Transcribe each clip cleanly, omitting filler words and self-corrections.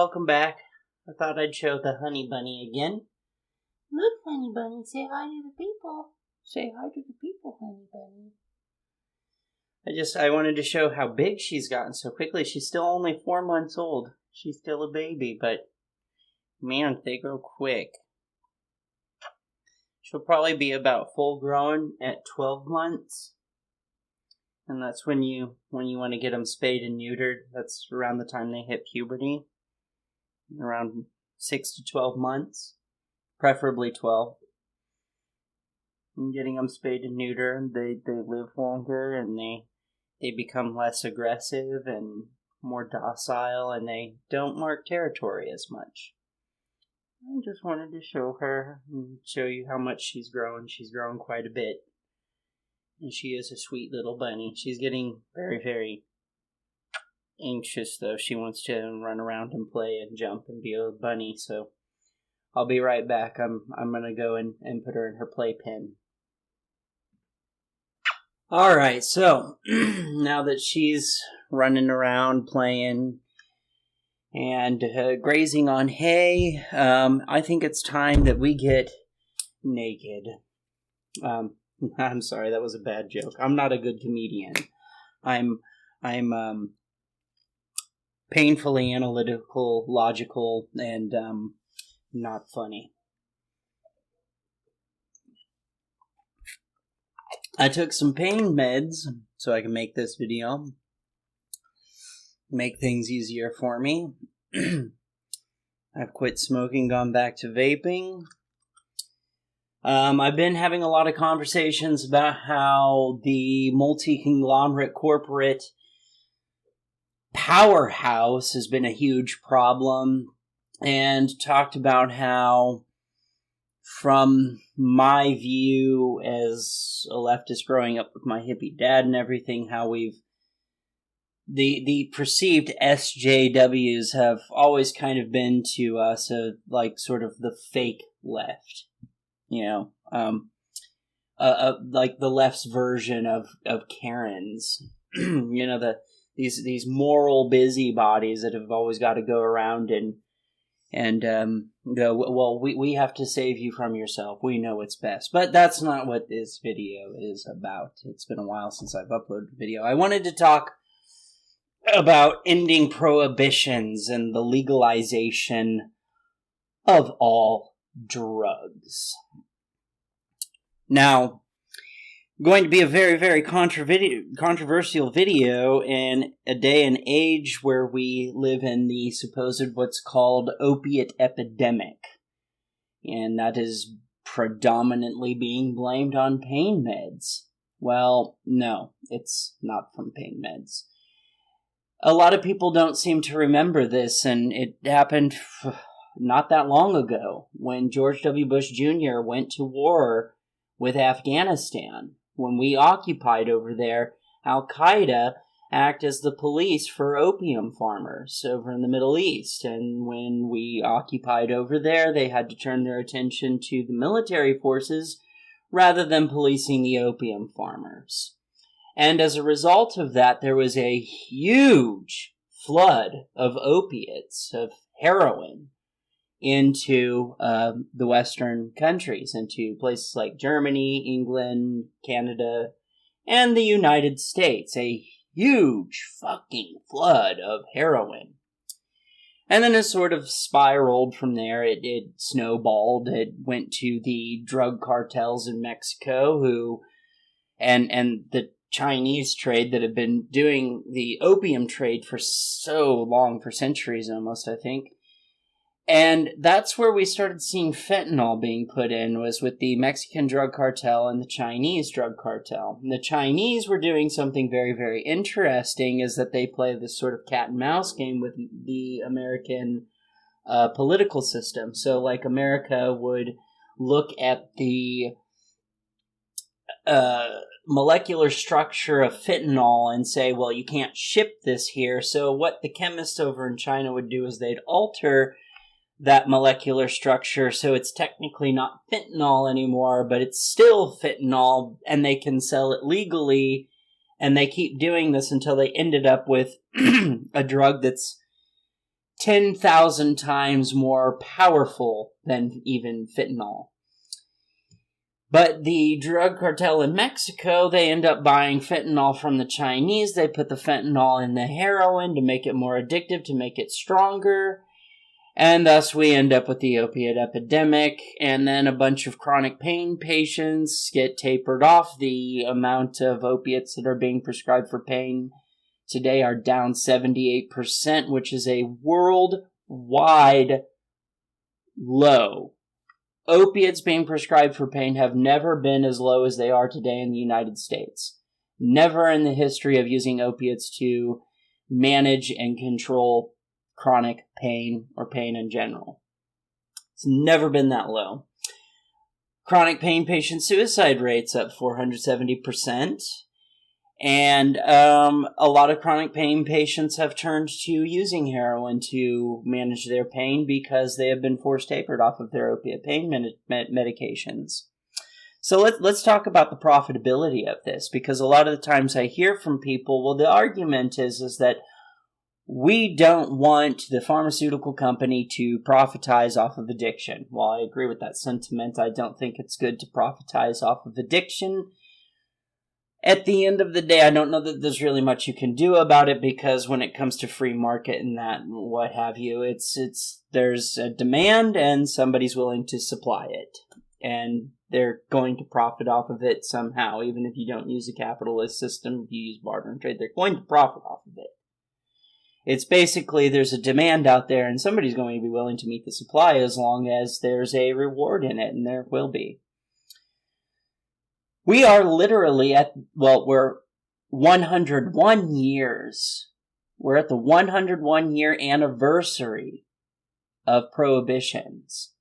welcome back. I thought I'd show the honey bunny again. Look, honey bunny, say hi to the people. Say hi to the people, honey bunny. I wanted to show how big she's gotten so quickly. She's still only 4 months old. She's still a baby, but man, they grow quick. She'll probably be about full grown at 12 months. And that's when you want to get them spayed and neutered. That's around the time they hit puberty. Around 6 to 12 months. Preferably 12. And getting them spayed and neutered, they live longer and they become less aggressive and more docile, and they don't mark territory as much. I just wanted to show her and show you how much she's grown. She's grown quite a bit. And she is a sweet little bunny. She's getting very, very anxious, though. She wants to run around and play and jump and be a bunny, so I'll be right back. I'm going to go and put her in her playpen. Alright, so now that she's running around playing and grazing on hay, I think it's time that we get naked. I'm sorry, that was a bad joke. I'm not a good comedian. I'm painfully analytical, logical, and not funny. I took some pain meds so I can make this video. Make things easier for me. I've quit smoking, gone back to vaping. I've been having a lot of conversations about how the multi-conglomerate corporate powerhouse has been a huge problem, and talked about how, from my view as a leftist growing up with my hippie dad and everything, how the perceived SJWs have always kind of been to us like sort of the fake left, like the left's version of Karens, these moral busybodies that have always got to go around and go, well, we have to save you from yourself. We know what's best. But that's not what this video is about. It's been a while since I've uploaded a video. I wanted to talk about ending prohibitions and the legalization of all drugs. Now, going to be a very, very controversial video in a day and age where we live in the supposed what's called opiate epidemic. And that is predominantly being blamed on pain meds. Well, no, it's not from pain meds. A lot of people don't seem to remember this, and it happened not that long ago when George W. Bush Jr. went to war with Afghanistan. When we occupied over there, Al-Qaeda acted as the police for opium farmers over in the Middle East. And when we occupied over there, they had to turn their attention to the military forces rather than policing the opium farmers. And as a result of that, there was a huge flood of opiates, of heroin, into the Western countries, into places like Germany, England, Canada, and the United States. A huge fucking flood of heroin. And then it sort of spiraled from there. It snowballed. It went to the drug cartels in Mexico, and the Chinese trade that have been doing the opium trade for so long, for centuries almost, I think. And that's where we started seeing fentanyl being put in, was with the Mexican drug cartel and the Chinese drug cartel. And the Chinese were doing something very, very interesting, is that they play this sort of cat and mouse game with the American political system. So, like, America would look at the molecular structure of fentanyl and say, well, you can't ship this here. So what the chemists over in China would do is they'd alter that molecular structure so it's technically not fentanyl anymore, but it's still fentanyl, and they can sell it legally, and they keep doing this until they ended up with a drug that's 10,000 times more powerful than even fentanyl. But the drug cartel in Mexico, they end up buying fentanyl from the Chinese. They put the fentanyl in the heroin to make it more addictive, to make it stronger. And thus we end up with the opiate epidemic. And then a bunch of chronic pain patients get tapered off. The amount of opiates that are being prescribed for pain today are down 78%, which is a worldwide low. Opiates being prescribed for pain have never been as low as they are today in the United States. Never in the history of using opiates to manage and control chronic pain or pain in general. It's never been that low. Chronic pain patient suicide rates up 470%. And a lot of chronic pain patients have turned to using heroin to manage their pain because they have been forced tapered off of their opiate pain medications. So let's talk about the profitability of this, because a lot of the times I hear from people, well, the argument is that we don't want the pharmaceutical company to profitize off of addiction. While I agree with that sentiment, I don't think it's good to profitize off of addiction. At the end of the day, I don't know that there's really much you can do about it, because when it comes to free market and that, what have you, there's a demand and somebody's willing to supply it. And they're going to profit off of it somehow. Even if you don't use a capitalist system, if you use barter and trade, they're going to profit off of it. It's basically, there's a demand out there and somebody's going to be willing to meet the supply as long as there's a reward in it, and there will be. We are literally we're 101 years. We're at the 101 year anniversary of prohibitions.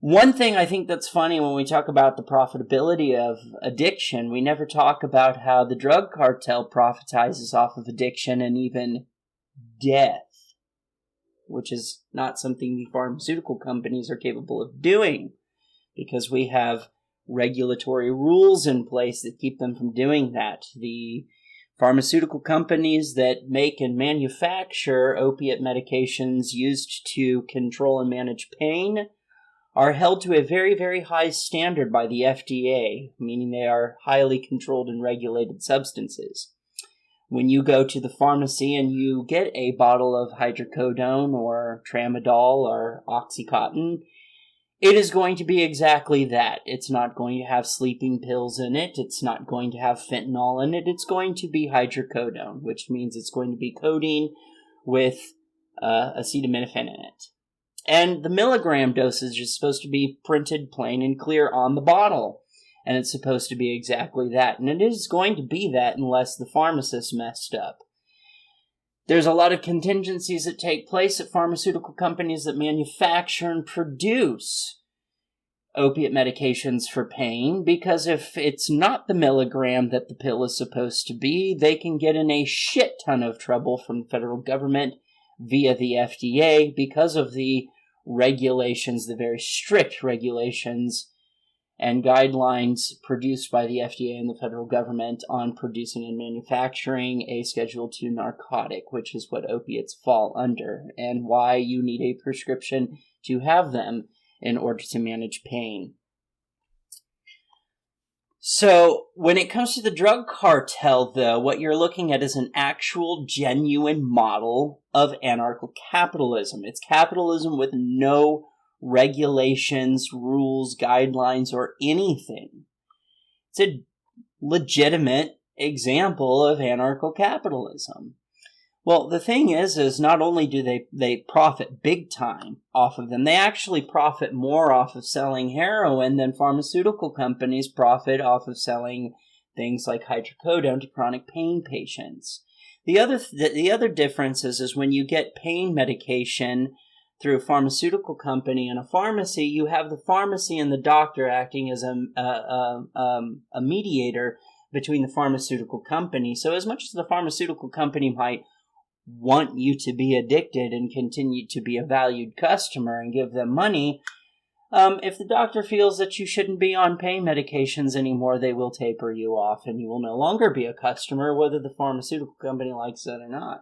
One thing I think that's funny when we talk about the profitability of addiction, we never talk about how the drug cartel profitizes off of addiction and even death, which is not something the pharmaceutical companies are capable of doing, because we have regulatory rules in place that keep them from doing that. The pharmaceutical companies that make and manufacture opiate medications used to control and manage pain are held to a very, very high standard by the FDA, meaning they are highly controlled and regulated substances. When you go to the pharmacy and you get a bottle of hydrocodone or tramadol or Oxycontin, it is going to be exactly that. It's not going to have sleeping pills in it. It's not going to have fentanyl in it. It's going to be hydrocodone, which means it's going to be codeine with acetaminophen in it. And the milligram dosage is supposed to be printed plain and clear on the bottle. And it's supposed to be exactly that. And it is going to be that unless the pharmacist messed up. There's a lot of contingencies that take place at pharmaceutical companies that manufacture and produce opiate medications for pain, because if it's not the milligram that the pill is supposed to be, they can get in a shit ton of trouble from the federal government via the FDA because of the regulations, the very strict regulations and guidelines produced by the FDA and the federal government on producing and manufacturing a Schedule II narcotic, which is what opiates fall under, and why you need a prescription to have them in order to manage pain. So, when it comes to the drug cartel, though, what you're looking at is an actual, genuine model of anarcho-capitalism. It's capitalism with no regulations, rules, guidelines, or anything. It's a legitimate example of anarcho-capitalism. Well, the thing is not only do they profit big time off of them, they actually profit more off of selling heroin than pharmaceutical companies profit off of selling things like hydrocodone to chronic pain patients. The other difference is when you get pain medication through a pharmaceutical company and a pharmacy, you have the pharmacy and the doctor acting as a mediator between the pharmaceutical company. So as much as the pharmaceutical company might want you to be addicted and continue to be a valued customer and give them money, if the doctor feels that you shouldn't be on pain medications anymore, they will taper you off and you will no longer be a customer, whether the pharmaceutical company likes it or not.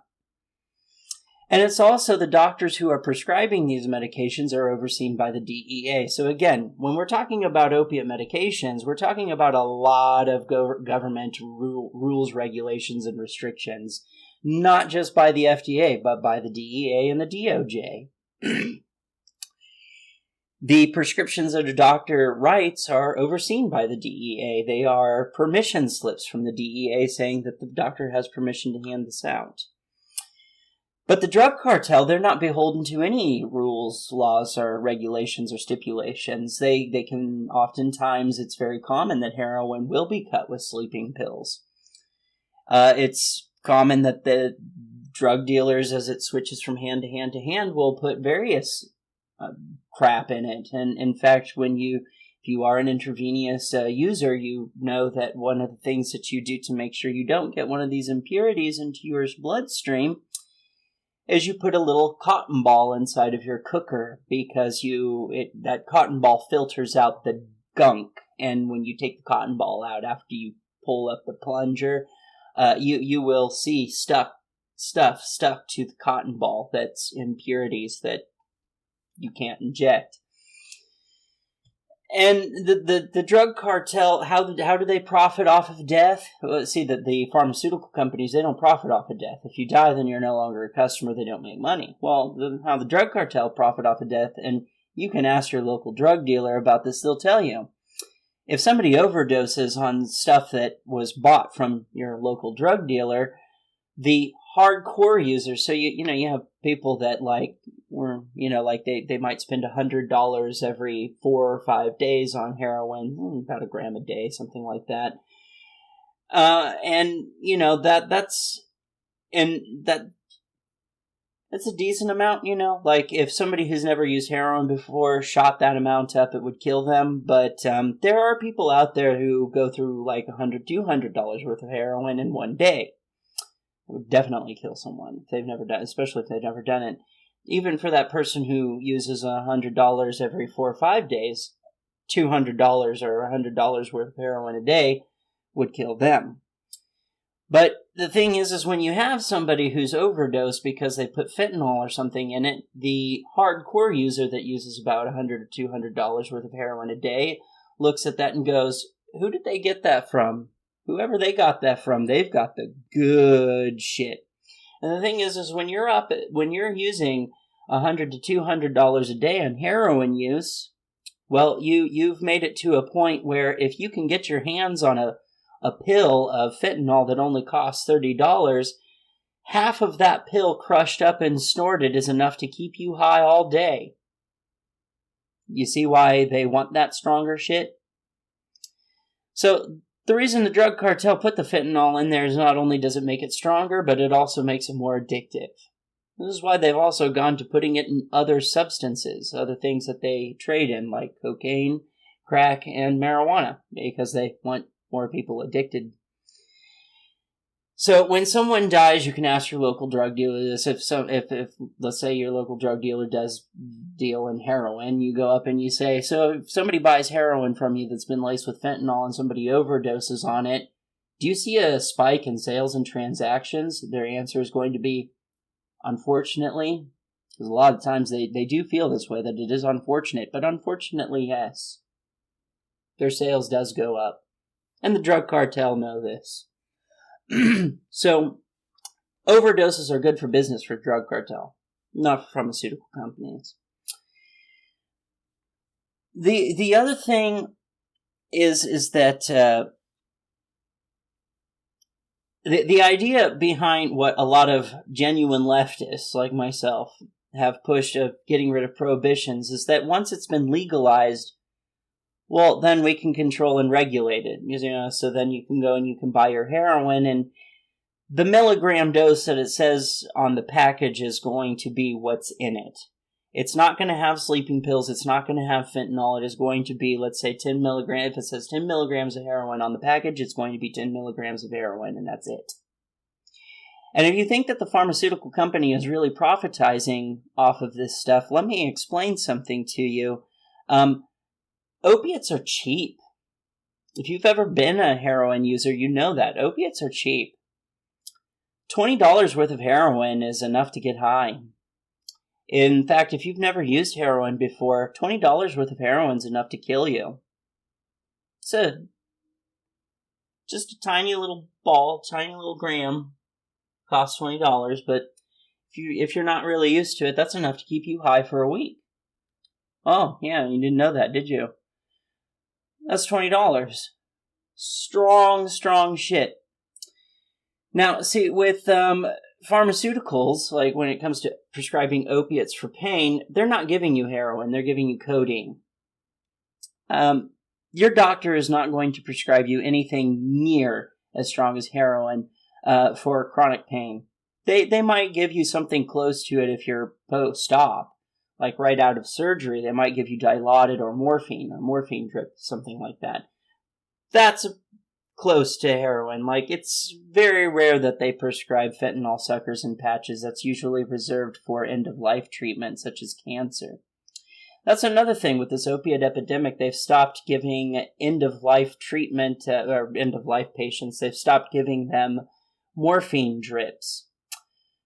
And it's also the doctors who are prescribing these medications are overseen by the DEA. So again, when we're talking about opiate medications, we're talking about a lot of government rules, regulations, and restrictions, not just by the FDA, but by the DEA and the DOJ. The prescriptions that a doctor writes are overseen by the DEA. They are permission slips from the DEA saying that the doctor has permission to hand this out. But the drug cartel, they're not beholden to any rules, laws, or regulations or stipulations. They can, oftentimes, it's very common that heroin will be cut with sleeping pills. It's common that the drug dealers, as it switches from hand to hand to hand, will put various crap in it. And in fact, if you are an intravenous user, you know that one of the things that you do to make sure you don't get one of these impurities into your bloodstream is you put a little cotton ball inside of your cooker, because that cotton ball filters out the gunk. And when you take the cotton ball out after you pull up the plunger, you will see stuff stuck to the cotton ball that's impurities that you can't inject. And the drug cartel, how do they profit off of death? Well, see, the pharmaceutical companies, they don't profit off of death. If you die, then you're no longer a customer. They don't make money. Well, how the drug cartel profit off of death, and you can ask your local drug dealer about this, they'll tell you. If somebody overdoses on stuff that was bought from your local drug dealer, the hardcore users, so you have people that they might spend $100 every 4 or 5 days on heroin, about a gram a day, something like that. That's a decent amount, like if somebody who's never used heroin before shot that amount up, it would kill them. But there are people out there who go through like $100, $200 worth of heroin in one day. It would definitely kill someone if they've never done, especially if they've never done it. Even for that person who uses $100 every 4 or 5 days, $200 or $100 worth of heroin a day would kill them. But the thing is when you have somebody who's overdosed because they put fentanyl or something in it, the hardcore user that uses about $100 or $200 worth of heroin a day looks at that and goes, who did they get that from? Whoever they got that from, they've got the good shit. And the thing is when you're using $100 to $200 a day on heroin use, well, you've made it to a point where if you can get your hands on a pill of fentanyl that only costs $30, half of that pill crushed up and snorted is enough to keep you high all day. You see why they want that stronger shit? So the reason the drug cartel put the fentanyl in there is not only does it make it stronger, but it also makes it more addictive. This is why they've also gone to putting it in other substances, other things that they trade in, like cocaine, crack, and marijuana, because they want more people addicted. So when someone dies, you can ask your local drug dealer this. If let's say your local drug dealer does deal in heroin, you go up and you say, so if somebody buys heroin from you that's been laced with fentanyl and somebody overdoses on it, do you see a spike in sales and transactions? Their answer is going to be, unfortunately, because a lot of times they do feel this way, that it is unfortunate, but unfortunately, yes. Their sales does go up. And the drug cartel know this. So, overdoses are good for business for drug cartel, not for pharmaceutical companies. The other thing is that the idea behind what a lot of genuine leftists like myself have pushed of getting rid of prohibitions is that once it's been legalized, well, then we can control and regulate it. So then you can go and you can buy your heroin, and the milligram dose that it says on the package is going to be what's in it. It's not going to have sleeping pills. It's not going to have fentanyl. It is going to be, let's say, 10 milligrams. If it says 10 milligrams of heroin on the package, it's going to be 10 milligrams of heroin, and that's it. And if you think that the pharmaceutical company is really profitizing off of this stuff, let me explain something to you. Opiates are cheap. If you've ever been a heroin user, you know that. Opiates are cheap. $20 worth of heroin is enough to get high. In fact, if you've never used heroin before, $20 worth of heroin is enough to kill you. It's just a tiny little ball, tiny little gram, costs $20, but if you're not really used to it, that's enough to keep you high for a week. Oh, yeah, you didn't know that, did you? That's $20. Strong shit. Now, see, with pharmaceuticals, like when it comes to prescribing opiates for pain, they're not giving you heroin, they're giving you codeine. Your doctor is not going to prescribe you anything near as strong as heroin for chronic pain. They might give you something close to it if you're post-op, like right out of surgery. They might give you Dilaudid or morphine drip, something like that. That's close to heroin. Like, it's very rare that they prescribe fentanyl suckers and patches. That's usually reserved for end-of-life treatment, such as cancer. That's another thing with this opiate epidemic. They've stopped giving end-of-life treatment, or end-of-life patients, they've stopped giving them morphine drips.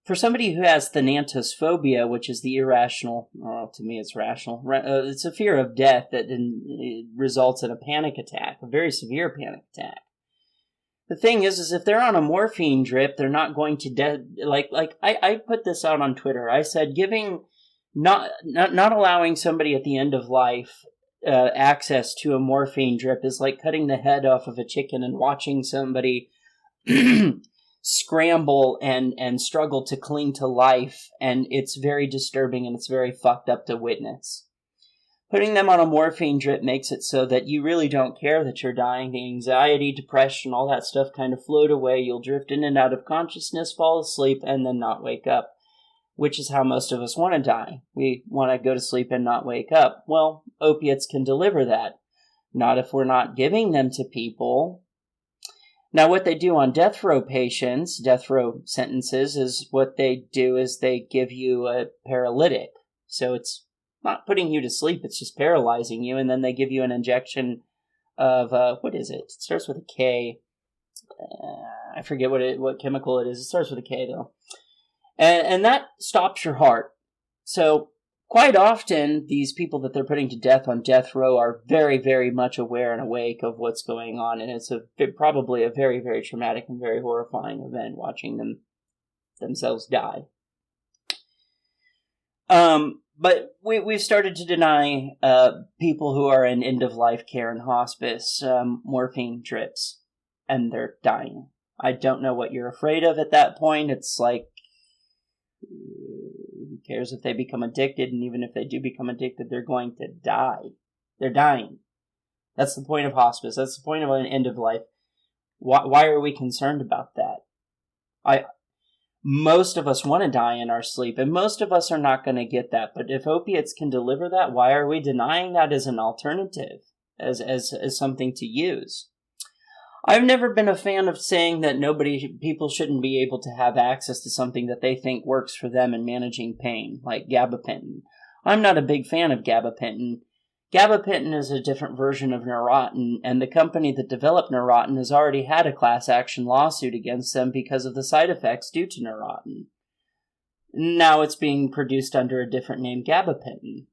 For somebody who has thanatophobia, which is the irrational, to me it's rational, it's a fear of death that results in a panic attack, a very severe panic attack. The thing is if they're on a morphine drip, they're not going to I put this out on Twitter. I said not allowing somebody at the end of life access to a morphine drip is like cutting the head off of a chicken and watching somebody scramble and struggle to cling to life, and it's very disturbing and it's very fucked up to witness. Putting them on a morphine drip makes it so that you really don't care that you're dying. The anxiety, depression, all that stuff kind of float away. You'll drift in and out of consciousness, fall asleep, and then not wake up, which is how most of us want to die. We want to go to sleep and not wake up. Well, opiates can deliver that. Not if we're not giving them to people. Now, what they do on death row patients, death row sentences, is what they do is they give you a paralytic. So it's not putting you to sleep, it's just paralyzing you, and then they give you an injection of, what is it? It starts with a K. I forget what chemical it is. It starts with a K, though. And that stops your heart. So quite often, these people that they're putting to death on death row are very, very much aware and awake of what's going on, and it's probably a very, very traumatic and very horrifying event watching themselves die. But we've started to deny people who are in end-of-life care and hospice morphine drips, and they're dying. I don't know what you're afraid of at that point. It's like, who cares if they become addicted? And even if they do become addicted, they're going to die. They're dying. That's the point of hospice. That's the point of an end of life. Why are we concerned about that? Most of us want to die in our sleep, and most of us are not going to get that. But if opiates can deliver that, why are we denying that as an alternative, as something to use? I've never been a fan of saying that people shouldn't be able to have access to something that they think works for them in managing pain, like gabapentin. I'm not a big fan of gabapentin. Gabapentin is a different version of Neurontin, and the company that developed Neurontin has already had a class action lawsuit against them because of the side effects due to Neurontin. Now it's being produced under a different name, gabapentin.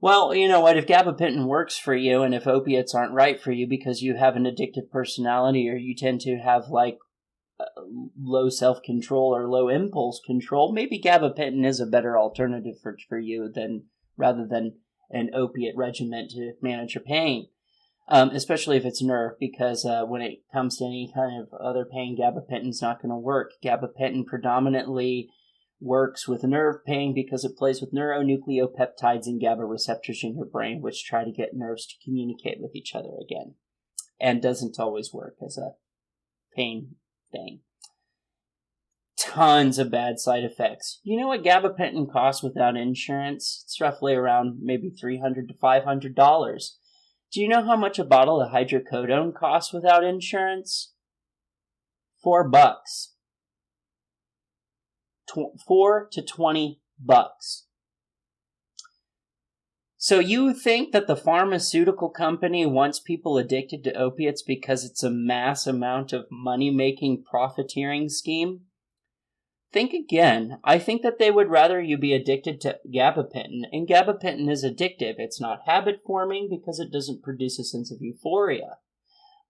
Well, you know what, if gabapentin works for you, and if opiates aren't right for you because you have an addictive personality, or you tend to have, low self-control or low impulse control, maybe gabapentin is a better alternative for you rather than an opiate regimen to manage your pain. Especially if it's nerve, because when it comes to any kind of other pain, gabapentin's not going to work. Gabapentin predominantly works with nerve pain because it plays with neuronucleopeptides and GABA receptors in your brain, which try to get nerves to communicate with each other again, and doesn't always work as a pain thing. Tons of bad side effects. You know what gabapentin costs without insurance? It's roughly around maybe $300 to $500. Do you know how much a bottle of hydrocodone costs without insurance? $4. $4 to $20. So you think that the pharmaceutical company wants people addicted to opiates because it's a mass amount of money-making profiteering scheme? Think again. I think that they would rather you be addicted to gabapentin, and gabapentin is addictive. It's not habit-forming because it doesn't produce a sense of euphoria,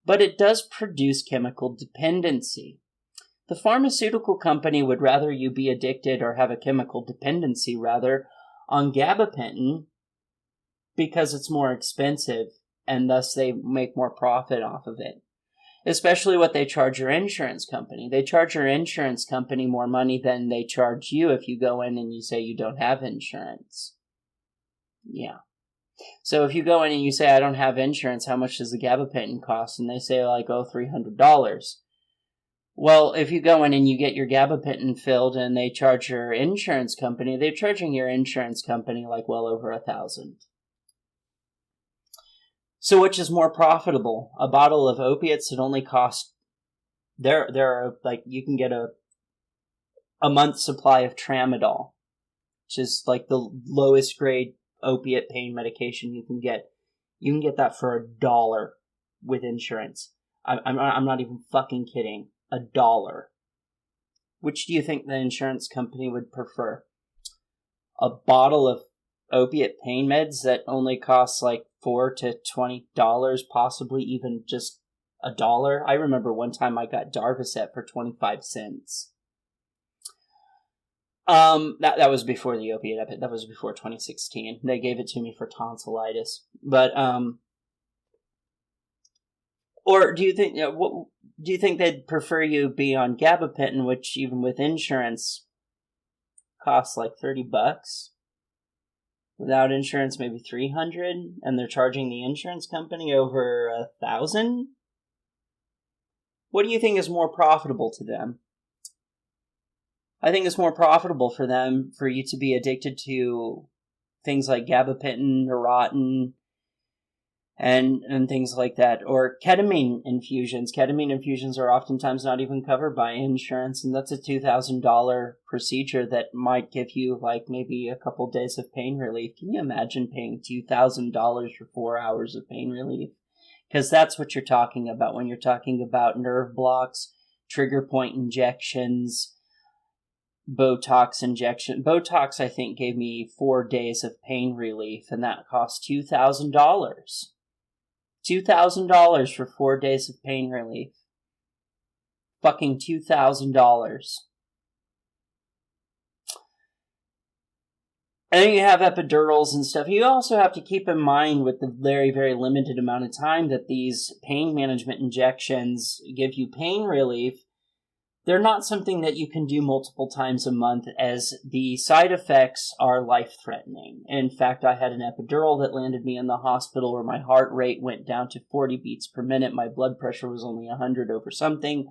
but it does produce chemical dependency. The pharmaceutical company would rather you be addicted or have a chemical dependency, rather, on gabapentin because it's more expensive, and thus they make more profit off of it. Especially what they charge your insurance company. They charge your insurance company more money than they charge you if you go in and you say you don't have insurance. Yeah. So if you go in and you say, I don't have insurance, how much does the gabapentin cost? And they say, like, $300. Well, if you go in and you get your gabapentin filled and they charge your insurance company, they're charging your insurance company like well over $1,000. So which is more profitable? A bottle of opiates that only cost, there are, like, you can get a month's supply of tramadol, which is like the lowest grade opiate pain medication you can get. You can get that for $1 with insurance. I'm not even fucking kidding. $1. Which do you think the insurance company would prefer? A bottle of opiate pain meds that only costs like $4 to $20, possibly even just $1. I remember one time I got Darvocet for 25 cents. That was before the opiate epidemic. That was before 2016. They gave it to me for tonsillitis. But or do you think they'd prefer you be on gabapentin, which even with insurance costs like $30? Without insurance, maybe $300, and they're charging the insurance company over $1,000? What do you think is more profitable to them? I think it's more profitable for them for you to be addicted to things like gabapentin, Neurontin, and things like that, or ketamine infusions. Ketamine infusions are oftentimes not even covered by insurance, and that's a $2,000 procedure that might give you like maybe a couple days of pain relief. Can you imagine paying $2,000 for 4 hours of pain relief? Because that's what you're talking about when you're talking about nerve blocks, trigger point injections, Botox injection. Botox, I think, gave me 4 days of pain relief, and that cost $2,000. $2,000 for 4 days of pain relief. Fucking $2,000. And then you have epidurals and stuff. You also have to keep in mind with the very, very limited amount of time that these pain management injections give you pain relief. They're not something that you can do multiple times a month, as the side effects are life-threatening. In fact, I had an epidural that landed me in the hospital where my heart rate went down to 40 beats per minute. My blood pressure was only 100 over something.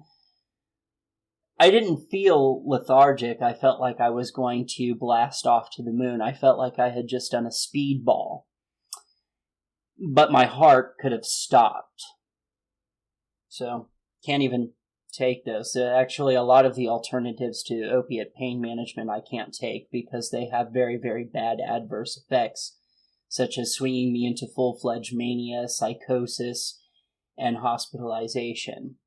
I didn't feel lethargic. I felt like I was going to blast off to the moon. I felt like I had just done a speedball. But my heart could have stopped. So, can't even take those. Actually, a lot of the alternatives to opiate pain management I can't take because they have very, very bad adverse effects, such as swinging me into full-fledged mania, psychosis, and hospitalization.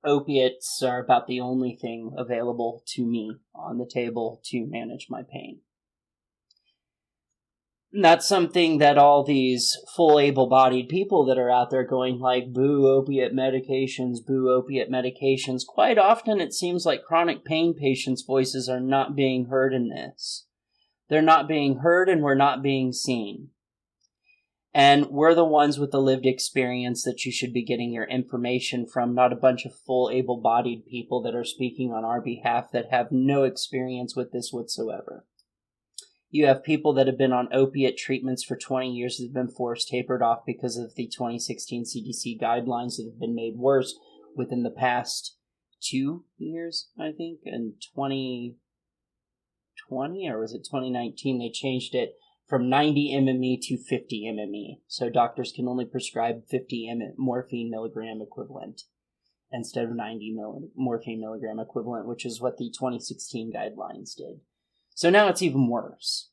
Opiates are about the only thing available to me on the table to manage my pain. And that's something that all these full able-bodied people that are out there going like, boo opiate medications, boo opiate medications, quite often it seems like chronic pain patients' voices are not being heard in this. They're not being heard and we're not being seen. And we're the ones with the lived experience that you should be getting your information from, not a bunch of full able-bodied people that are speaking on our behalf that have no experience with this whatsoever. You have people that have been on opiate treatments for 20 years that have been forced tapered off because of the 2016 CDC guidelines that have been made worse within the past 2 years, I think. In 2020, or was it 2019, they changed it from 90 MME to 50 MME. So doctors can only prescribe 50 morphine milligram equivalent instead of 90 morphine milligram equivalent, which is what the 2016 guidelines did. So now it's even worse.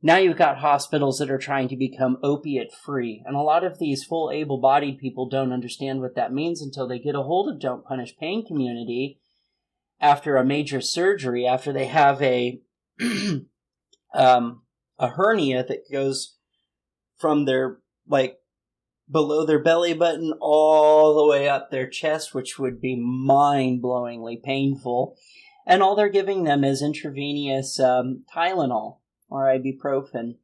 Now you've got hospitals that are trying to become opiate-free, and a lot of these full able-bodied people don't understand what that means until they get a hold of Don't Punish Pain community after a major surgery, after they have a hernia that goes from their, below their belly button all the way up their chest, which would be mind-blowingly painful. And all they're giving them is intravenous Tylenol or ibuprofen.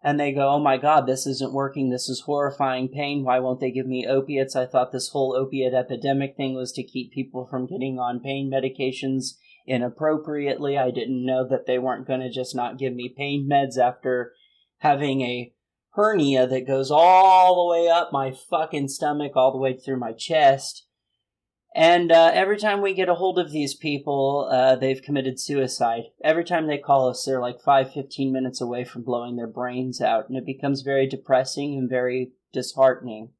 And they go, oh my God, this isn't working. This is horrifying pain. Why won't they give me opiates? I thought this whole opiate epidemic thing was to keep people from getting on pain medications inappropriately. I didn't know that they weren't going to just not give me pain meds after having a hernia that goes all the way up my fucking stomach, all the way through my chest. And every time we get a hold of these people, they've committed suicide. Every time they call us, they're 5-15 minutes away from blowing their brains out, and it becomes very depressing and very disheartening.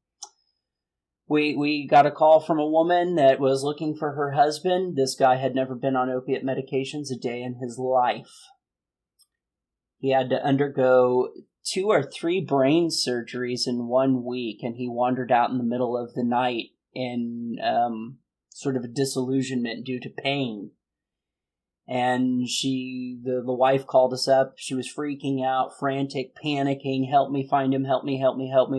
We got a call from a woman that was looking for her husband. This guy had never been on opiate medications a day in his life. He had to undergo 2 or 3 brain surgeries in 1 week, and he wandered out in the middle of the night in sort of a disillusionment due to pain. And the wife called us up. She was freaking out, frantic, panicking. Help me find him, help me.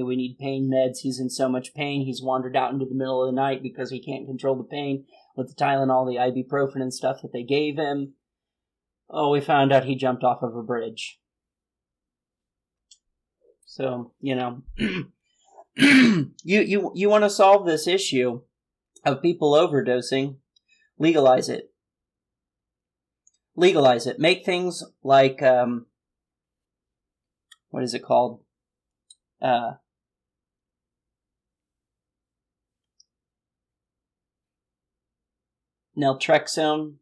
We need pain meds. He's in so much pain. He's wandered out into the middle of the night because he can't control the pain with the Tylenol, the ibuprofen and stuff that they gave him. Oh, we found out he jumped off of a bridge. So, you want to solve this issue of people overdosing, legalize it. Legalize it. Make things like, what is it called? Naltrexone,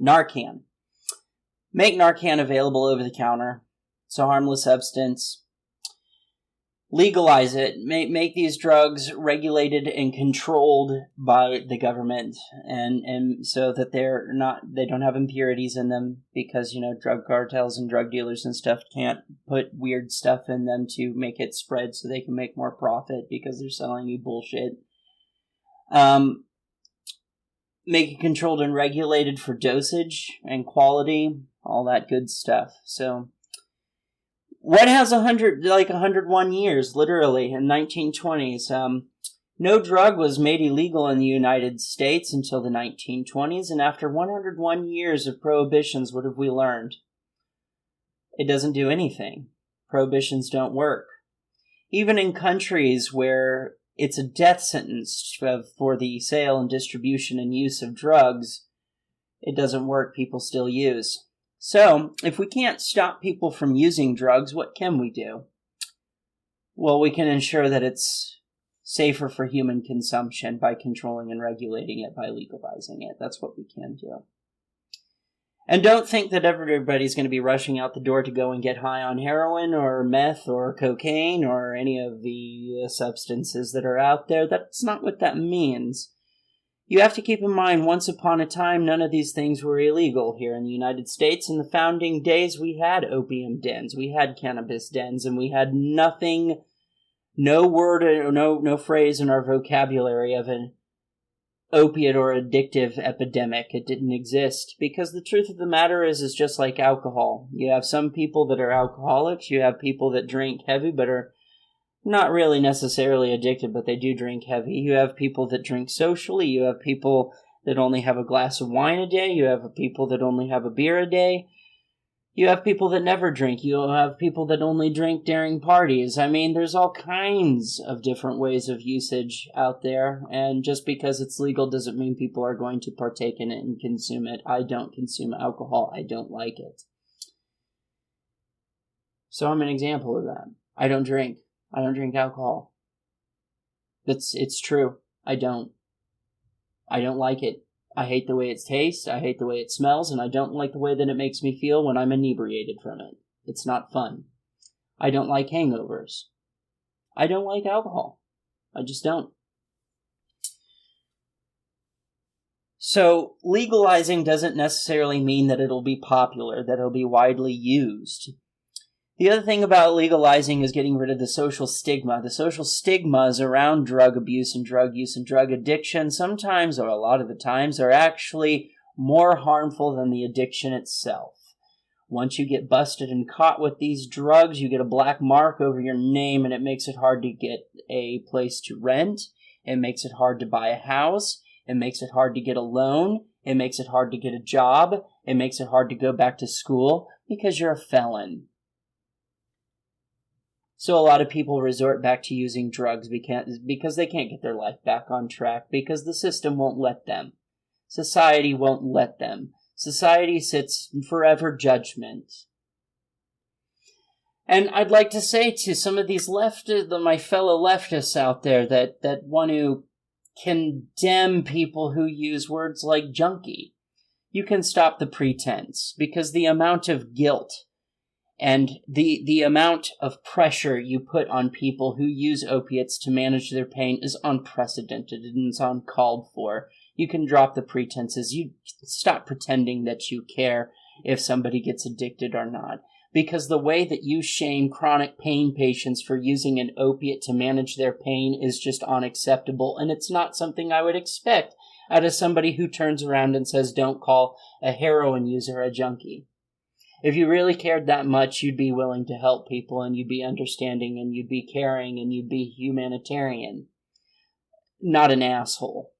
Narcan. Make Narcan available over the counter. It's a harmless substance. Legalize it. Make these drugs regulated and controlled by the government, and so that they don't have impurities in them, because drug cartels and drug dealers and stuff can't put weird stuff in them to make it spread so they can make more profit because they're selling you bullshit. Make it controlled and regulated for dosage and quality, all that good stuff. So what has 101 years, literally, in 1920s? No drug was made illegal in the United States until the 1920s, and after 101 years of prohibitions, what have we learned? It doesn't do anything. Prohibitions don't work. Even in countries where it's a death sentence for the sale and distribution and use of drugs, it doesn't work. People still use. So, if we can't stop people from using drugs, what can we do? Well, we can ensure that it's safer for human consumption by controlling and regulating it, by legalizing it. That's what we can do. And don't think that everybody's going to be rushing out the door to go and get high on heroin or meth or cocaine or any of the substances that are out there. That's not what that means. You have to keep in mind, once upon a time, none of these things were illegal here in the United States. In the founding days, we had opium dens, we had cannabis dens, and we had nothing, no word or no phrase in our vocabulary of an opiate or addictive epidemic. It didn't exist, because the truth of the matter is just like alcohol. You have some people that are alcoholics, you have people that drink heavy but are not really necessarily addicted, but they do drink heavy. You have people that drink socially. You have people that only have a glass of wine a day. You have people that only have a beer a day. You have people that never drink. You have people that only drink during parties. I mean, there's all kinds of different ways of usage out there, and just because it's legal doesn't mean people are going to partake in it and consume it. I don't consume alcohol. I don't like it. So I'm an example of that. I don't drink alcohol. It's true. I don't like it. I hate the way it tastes, I hate the way it smells, and I don't like the way that it makes me feel when I'm inebriated from it. It's not fun. I don't like hangovers. I don't like alcohol. I just don't. So legalizing doesn't necessarily mean that it'll be popular, that it'll be widely used. The other thing about legalizing is getting rid of the social stigma. The social stigmas around drug abuse and drug use and drug addiction sometimes, or a lot of the times, are actually more harmful than the addiction itself. Once you get busted and caught with these drugs, you get a black mark over your name, and it makes it hard to get a place to rent. It makes it hard to buy a house. It makes it hard to get a loan. It makes it hard to get a job. It makes it hard to go back to school because you're a felon. So a lot of people resort back to using drugs because they can't get their life back on track, because the system won't let them. Society won't let them. Society sits in forever judgment. And I'd like to say to some of these my fellow leftists out there that want to condemn people who use words like junkie, you can stop the pretense, because the amount of guilt and the amount of pressure you put on people who use opiates to manage their pain is unprecedented and it's uncalled for. You can drop the pretenses. You stop pretending that you care if somebody gets addicted or not. Because the way that you shame chronic pain patients for using an opiate to manage their pain is just unacceptable, and it's not something I would expect out of somebody who turns around and says, don't call a heroin user a junkie. If you really cared that much, you'd be willing to help people, and you'd be understanding, and you'd be caring, and you'd be humanitarian. Not an asshole.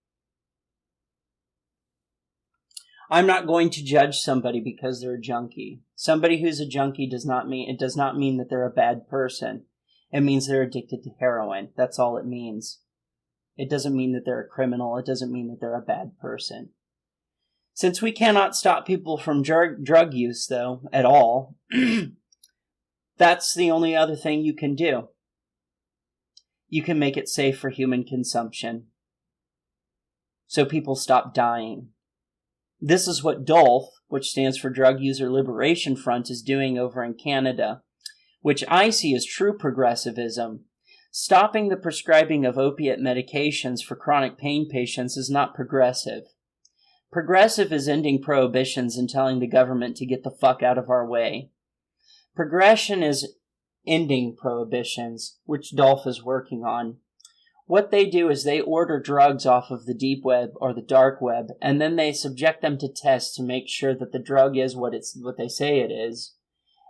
I'm not going to judge somebody because they're a junkie. Somebody who's a junkie does not mean that they're a bad person. It means they're addicted to heroin. That's all it means. It doesn't mean that they're a criminal. It doesn't mean that they're a bad person. Since we cannot stop people from drug use, though, at all, that's the only other thing you can do. You can make it safe for human consumption, so people stop dying. This is what DULF, which stands for Drug User Liberation Front, is doing over in Canada, which I see as true progressivism. Stopping the prescribing of opiate medications for chronic pain patients is not progressive. Progressive is ending prohibitions and telling the government to get the fuck out of our way. Progression is ending prohibitions, which DULF is working on. What they do is they order drugs off of the deep web or the dark web, and then they subject them to tests to make sure that the drug is what they say it is,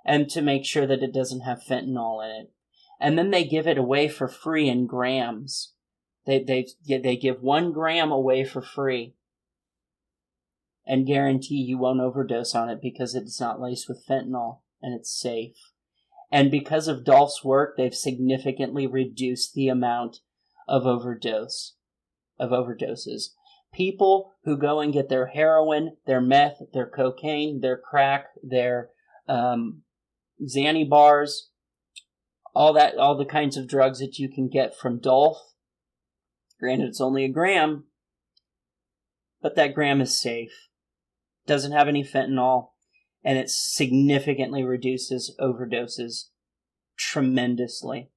and to make sure that it doesn't have fentanyl in it. And then they give it away for free in grams. They give 1 gram away for free, and guarantee you won't overdose on it because it's not laced with fentanyl, and it's safe. And because of DULF's work, they've significantly reduced the amount of overdoses. People who go and get their heroin, their meth, their cocaine, their crack, their Xanny bars, all the kinds of drugs that you can get from DULF. Granted, it's only a gram, but that gram is safe. Doesn't have any fentanyl, and it significantly reduces overdoses tremendously.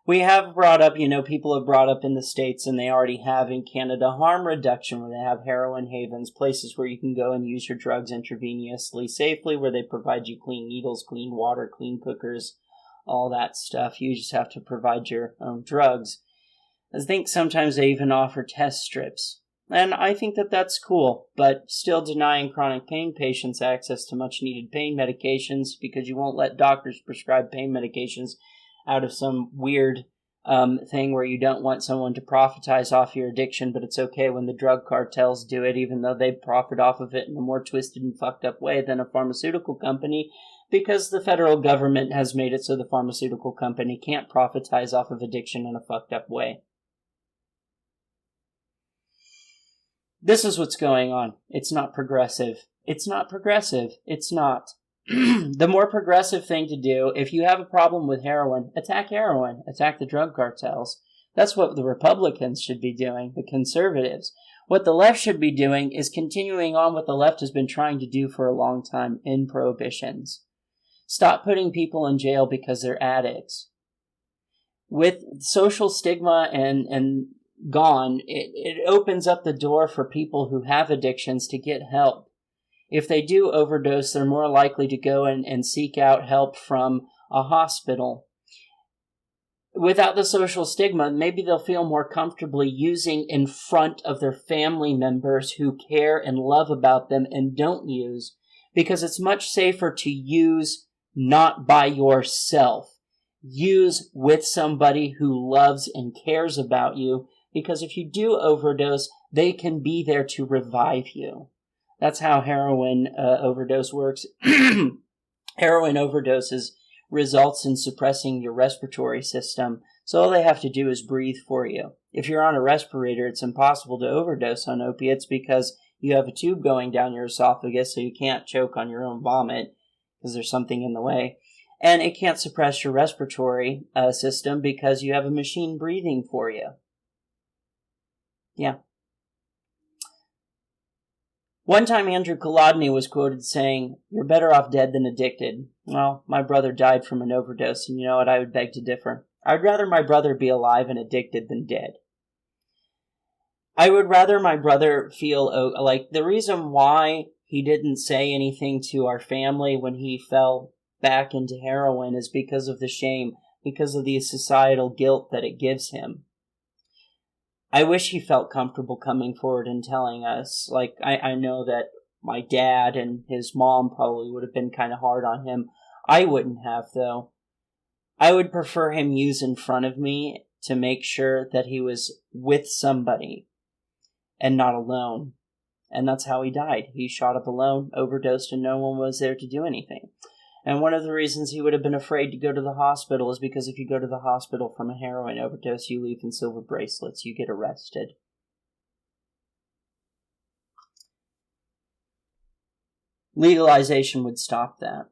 We have brought up, people have brought up in the States, and they already have in Canada, harm reduction, where they have heroin havens, places where you can go and use your drugs intravenously safely, where they provide you clean needles, clean water, clean cookers, all that stuff. You just have to provide your own drugs. I think sometimes they even offer test strips. And I think that that's cool, but still denying chronic pain patients access to much-needed pain medications because you won't let doctors prescribe pain medications out of some weird thing where you don't want someone to profitize off your addiction, but it's okay when the drug cartels do it, even though they profit off of it in a more twisted and fucked up way than a pharmaceutical company, because the federal government has made it so the pharmaceutical company can't profitize off of addiction in a fucked up way. This is what's going on. It's not progressive. It's not progressive. It's not. The more progressive thing to do, if you have a problem with heroin, attack the drug cartels. That's what the Republicans should be doing, the conservatives. What the left should be doing is continuing on what the left has been trying to do for a long time in prohibitions. Stop putting people in jail because they're addicts. With social stigma and gone, it opens up the door for people who have addictions to get help. If they do overdose, they're more likely to go and seek out help from a hospital. Without the social stigma, maybe they'll feel more comfortably using in front of their family members who care and love about them and don't use, because it's much safer to use not by yourself. Use with somebody who loves and cares about you, because if you do overdose, they can be there to revive you. That's how heroin overdose works. Heroin overdoses results in suppressing your respiratory system, so all they have to do is breathe for you. If you're on a respirator, it's impossible to overdose on opiates because you have a tube going down your esophagus, so you can't choke on your own vomit because there's something in the way. And it can't suppress your respiratory system because you have a machine breathing for you. Yeah. One time Andrew Kolodny was quoted saying, "You're better off dead than addicted." Well, my brother died from an overdose, and you know what? I would beg to differ. I'd rather my brother be alive and addicted than dead. I would rather my brother feel like the reason why he didn't say anything to our family when he fell back into heroin is because of the shame, because of the societal guilt that it gives him. I wish he felt comfortable coming forward and telling us. Like, I know that my dad and his mom probably would have been kind of hard on him. I wouldn't have, though. I would prefer him use in front of me to make sure that he was with somebody and not alone. And that's how he died. He shot up alone, overdosed, and no one was there to do anything. And one of the reasons he would have been afraid to go to the hospital is because if you go to the hospital from a heroin overdose, you leave in silver bracelets. You get arrested. Legalization would stop that.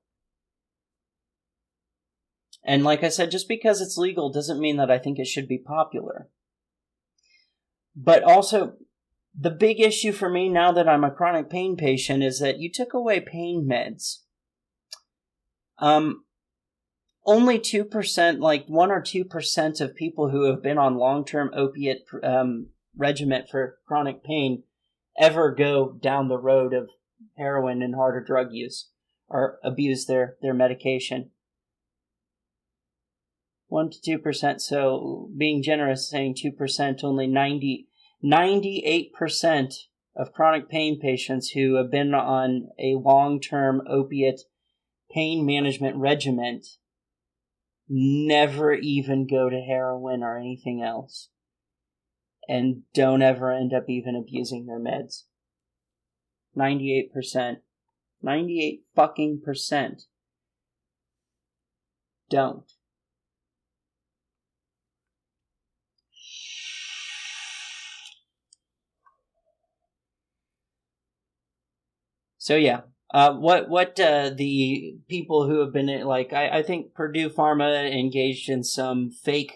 And like I said, just because it's legal doesn't mean that I think it should be popular. But also, the big issue for me now that I'm a chronic pain patient is that you took away pain meds. Only 2%, like 1 or 2% of people who have been on long-term opiate regimen for chronic pain ever go down the road of heroin and harder drug use or abuse their medication. 1 to 2%, so being generous, saying 2%, only 98% of chronic pain patients who have been on a long-term opiate pain management regimen never even go to heroin or anything else and don't ever end up even abusing their meds. 98%. 98 fucking percent don't. So yeah. What the people who have been, like, I think Purdue Pharma engaged in some fake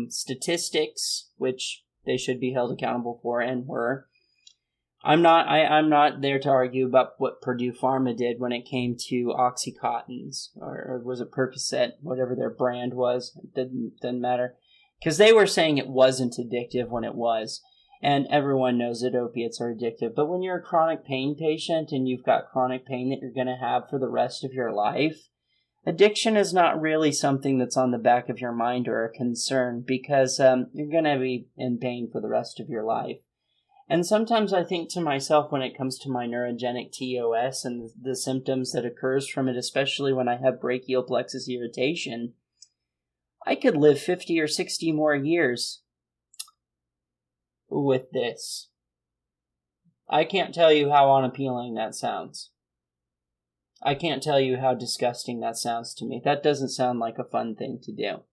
statistics, which they should be held accountable for and were. I'm not there to argue about what Purdue Pharma did when it came to Oxycontins, or was it Percocet, whatever their brand was. It didn't matter. Because they were saying it wasn't addictive when it was. And everyone knows that opiates are addictive. But when you're a chronic pain patient and you've got chronic pain that you're going to have for the rest of your life, addiction is not really something that's on the back of your mind or a concern, because you're going to be in pain for the rest of your life. And sometimes I think to myself, when it comes to my neurogenic TOS and the symptoms that occurs from it, especially when I have brachial plexus irritation, I could live 50 or 60 more years with this. I can't tell you how unappealing that sounds. I can't tell you how disgusting that sounds to me. That doesn't sound like a fun thing to do.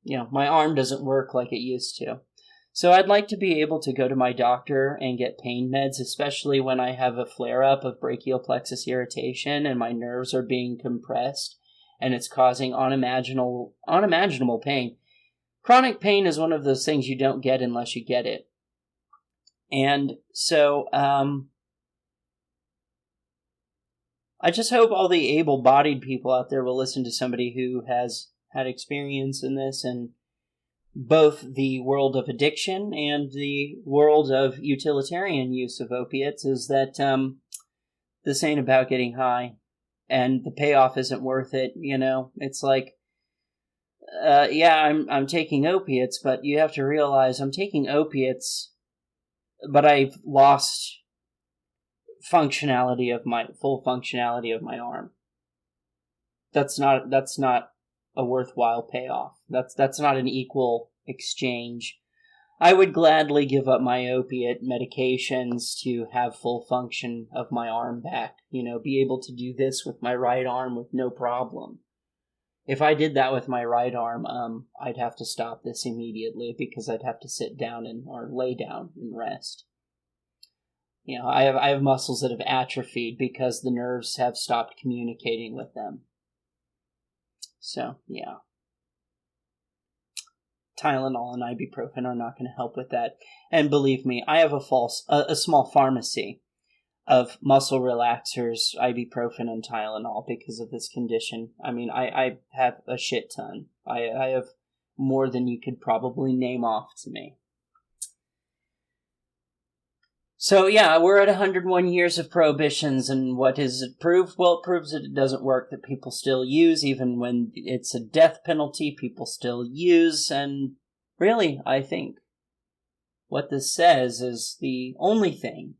You know, my arm doesn't work like it used to. So I'd like to be able to go to my doctor and get pain meds, especially when I have a flare-up of brachial plexus irritation and my nerves are being compressed and it's causing unimaginable pain. Chronic pain is one of those things you don't get unless you get it. And so, I just hope all the able-bodied people out there will listen to somebody who has had experience in this and both the world of addiction and the world of utilitarian use of opiates is that this ain't about getting high, and the payoff isn't worth it. It's like, I'm taking opiates, but you have to realize I'm taking opiates, but I've lost full functionality of my arm. That's not a worthwhile payoff. That's not an equal exchange. I would gladly give up my opiate medications to have full function of my arm back. Be able to do this with my right arm with no problem. If I did that with my right arm, I'd have to stop this immediately because I'd have to sit down or lay down and rest. I have muscles that have atrophied because the nerves have stopped communicating with them. So, yeah. Tylenol and ibuprofen are not going to help with that. And believe me, I have a small pharmacy of muscle relaxers, ibuprofen, and Tylenol because of this condition. I mean, I have a shit ton. I have more than you could probably name off to me. So, yeah, we're at 101 years of prohibitions, and what does it prove? Well, it proves that it doesn't work, that people still use, even when it's a death penalty, people still use, and really, I think what this says is the only thing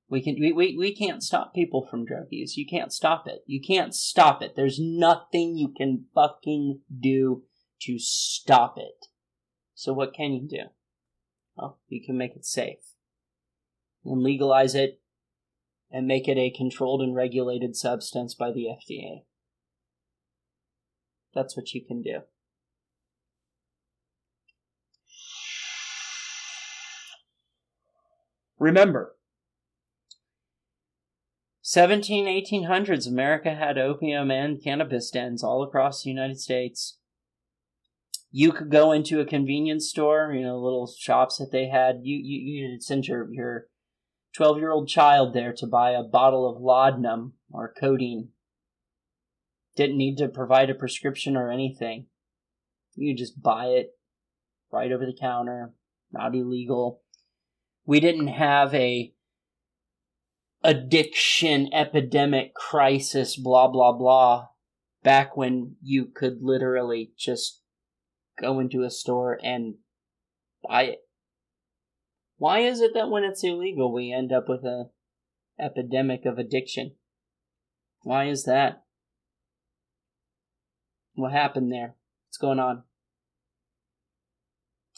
we can't stop people from drug use. You can't stop it. You can't stop it. There's nothing you can fucking do to stop it. So what can you do? Well, you can make it safe. And legalize it and make it a controlled and regulated substance by the FDA. That's what you can do. Remember, 1800s, America had opium and cannabis dens all across the United States. You could go into a convenience store, little shops that they had. You'd send your 12-year-old child there to buy a bottle of laudanum or codeine. Didn't need to provide a prescription or anything. You just buy it right over the counter, not illegal. We didn't have a addiction epidemic crisis, blah, blah, blah, back when you could literally just go into a store and buy it. Why is it that when it's illegal, we end up with an epidemic of addiction? Why is that? What happened there? What's going on?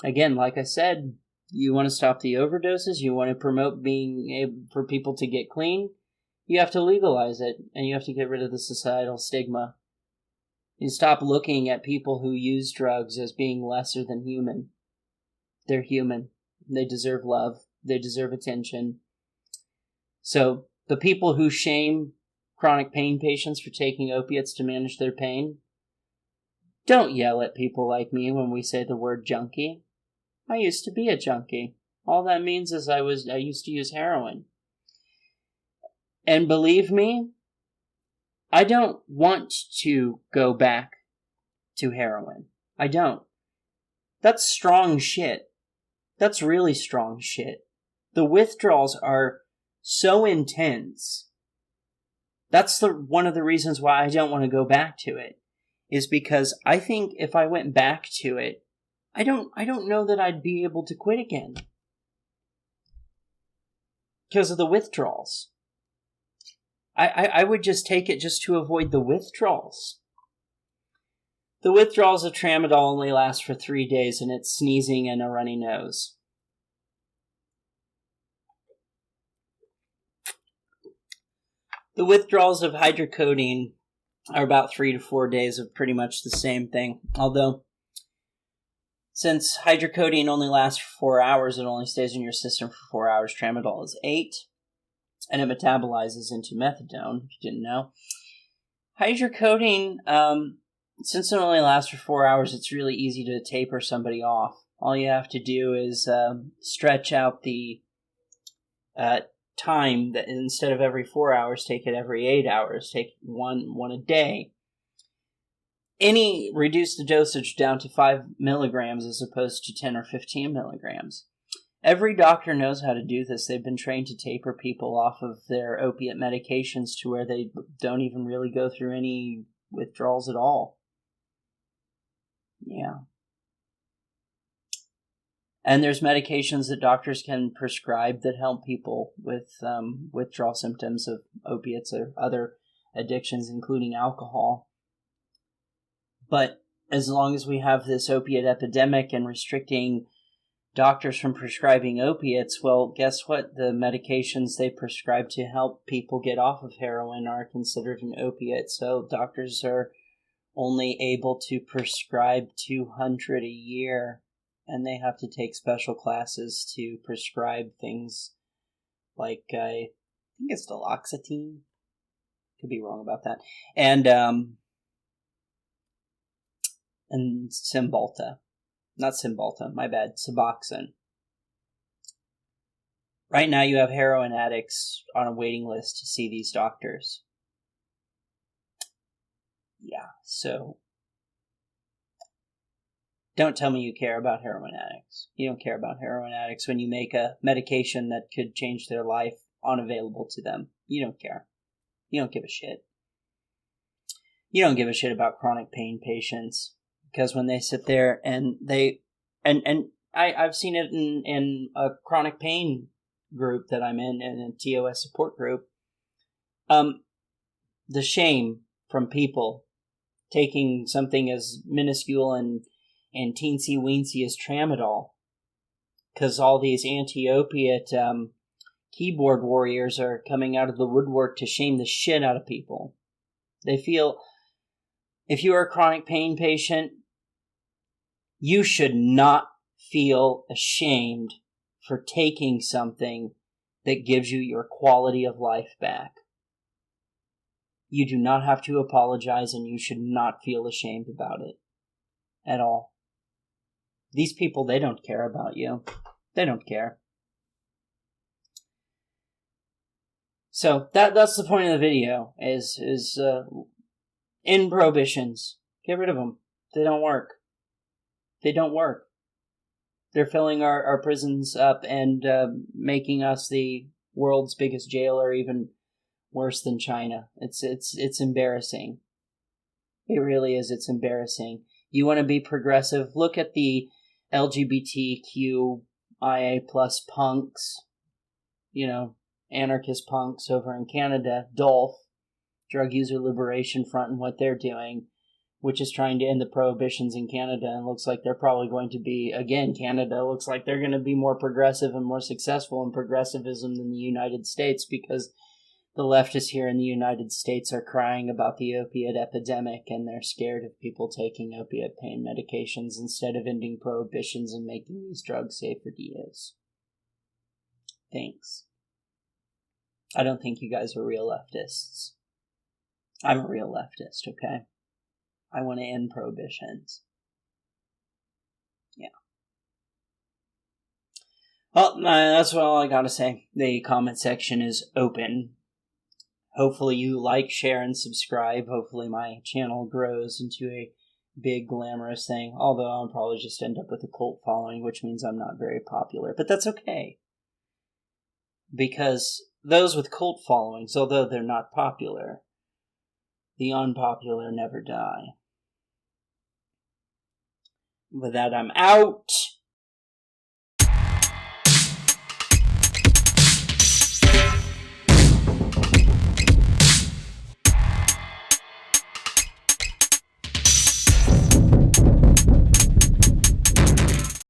Again, like I said, you want to stop the overdoses, you want to promote being able for people to get clean, you have to legalize it, and you have to get rid of the societal stigma. You stop looking at people who use drugs as being lesser than human. They're human. They deserve love. They deserve attention. So, the people who shame chronic pain patients for taking opiates to manage their pain, don't yell at people like me when we say the word junkie. I used to be a junkie. All that means is I used to use heroin. And believe me, I don't want to go back to heroin. I don't. That's strong shit. That's really strong shit. The withdrawals are so intense. That's one of the reasons why I don't want to go back to it. Is because I think if I went back to it, I don't know that I'd be able to quit again. Because of the withdrawals. I would just take it just to avoid the withdrawals. The withdrawals of tramadol only last for 3 days, and it's sneezing and a runny nose. The withdrawals of hydrocodone are about 3 to 4 days of pretty much the same thing. Although, since hydrocodone only lasts for 4 hours, it only stays in your system for 4 hours. Tramadol is 8. And it metabolizes into methadone, if you didn't know. Hydrocodone, since it only lasts for 4 hours, it's really easy to taper somebody off. All you have to do is stretch out the time, that instead of every 4 hours, take it every 8 hours. Take one a day. reduce the dosage down to 5 milligrams as opposed to 10 or 15 milligrams. Every doctor knows how to do this. They've been trained to taper people off of their opiate medications to where they don't even really go through any withdrawals at all. Yeah. And there's medications that doctors can prescribe that help people with withdrawal symptoms of opiates or other addictions, including alcohol. But as long as we have this opiate epidemic and restricting doctors from prescribing opiates, well, guess what? The medications they prescribe to help people get off of heroin are considered an opiate. So doctors are only able to prescribe 200 a year, and they have to take special classes to prescribe things like, I think it's duloxetine. Could be wrong about that. And Cymbalta. Not Cymbalta, my bad. Suboxone. Right now you have heroin addicts on a waiting list to see these doctors. Yeah, so don't tell me you care about heroin addicts. You don't care about heroin addicts when you make a medication that could change their life unavailable to them. You don't care. You don't give a shit. You don't give a shit about chronic pain patients. Because when they sit there and I've seen it in a chronic pain group that I'm in a TOS support group, the shame from people taking something as minuscule and teensy-weensy as tramadol, because all these anti-opiate keyboard warriors are coming out of the woodwork to shame the shit out of people. They feel, if you are a chronic pain patient, you should not feel ashamed for taking something that gives you your quality of life back. You do not have to apologize, and you should not feel ashamed about it at all. These people, they don't care about you. They don't care. So that's the point of the video, is in prohibitions. Get rid of them. They don't work. They don't work. They're filling our prisons up and making us the world's biggest jail, or even worse than China. It's embarrassing. It really is. It's embarrassing. You want to be progressive? Look at the LGBTQIA plus punks, anarchist punks over in Canada, DULF, Drug User Liberation Front, and what they're doing, which is trying to end the prohibitions in Canada, and looks like they're probably going to be, again, Canada looks like they're going to be more progressive and more successful in progressivism than the United States, because the leftists here in the United States are crying about the opiate epidemic, and they're scared of people taking opiate pain medications instead of ending prohibitions and making these drugs safe for DAs. Thanks. I don't think you guys are real leftists. I'm a real leftist, okay? I want to end prohibitions. Yeah. Well, that's all I gotta say. The comment section is open. Hopefully you like, share, and subscribe. Hopefully my channel grows into a big, glamorous thing. Although I'll probably just end up with a cult following, which means I'm not very popular. But that's okay. Because those with cult followings, although they're not popular, the unpopular never die. With that, I'm out.